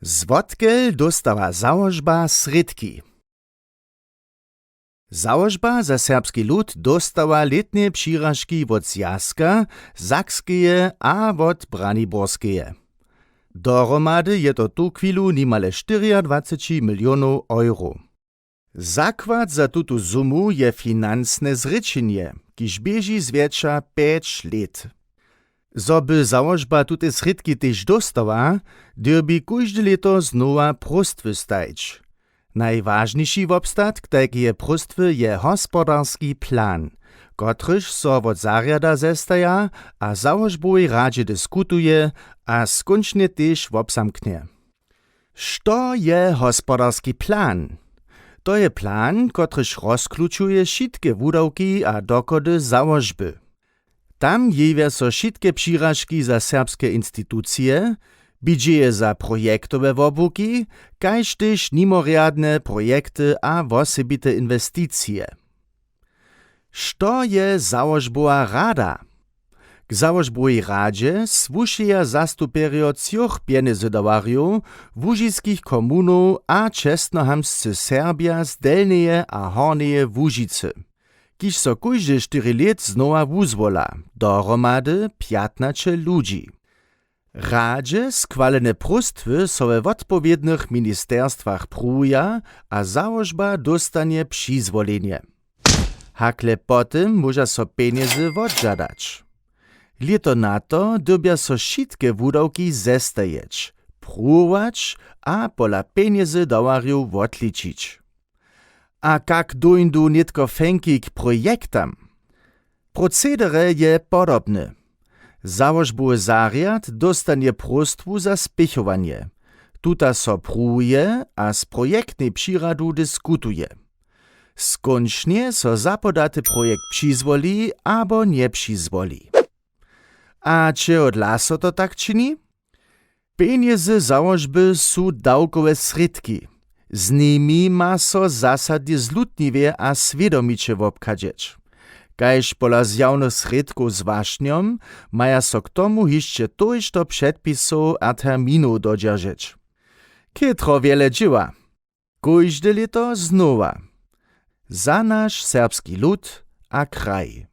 Zwodkel dostawa załožba srědki. Załožba za serbski lud dostawa letnie přiražki wot Zjazka, Sakskeje a wot Braniborskeje. Dohromady je to tu chwilu nimale 24 milionów euro. Zakład za tutu sumu je finansne zrěčenje, kiž běži zwjetša 5 let. Zoby załožba tute srědki tež dostała, dyrbi kóžde leto znowa próstwy stajć. Najważniejszy wobstatk takiej próstwy je hospodarski plan, kotryž so wot zarjada zestaja a załožbowej radzie diskutuje a skončne tež wobsamknie. Što je hospodarski plan? To je plan, kotryž rozklučuje wšitke wudawki a dokody załožby. Tam jewia so wšitke přiražki za serbske institucije, bidźeje za projektowe wobłuki, kaž tež nimoriadne projekty a wosebite inwestycje. Što je załožbowa rada? K załožbowej radzie słušeja zastuperjo třoch pjenjezydawarjow, łužiskich komunów a čestnohamscy Serbia z Delneje a Horneje Łužicy, kiž so kóžde 4 let znowa wuzwola, dohromady 15 ludzi. Radzie skvalene próstwy so we wotpowiednych ministerstwach pruja, a załožba dostanie přizwolenje. Hakle potem móža so peniazy wotžadać. Lěto na to dybja so wšitke wudawki zestajeć, pruwać a pola peniazy dawarjow wotličić. A kak dojdu nitko fenki k projektam? Procedere je podobny. Załožbowy zarjad dostanie próstwu za spěchowanje. Tuta so pruje a z projektnej přiradu diskutuje. Skončnie so zapodate projekt přizwoli abo nie přizwoli. A čehodla so to tak čini? Peniazy załožby su dawkowe srědki. Z nimi ma so zasadnie zlutniwie a swiedomicie wobchadźeć. Kaž pola zjawnych srědkow zwašnjom, maja so k tomu hišće tojšto předpisow a terminow dodźeržeć. Kytro wiele dźěła. Kóžde leto znowa. Za naš serbski lud a kraj.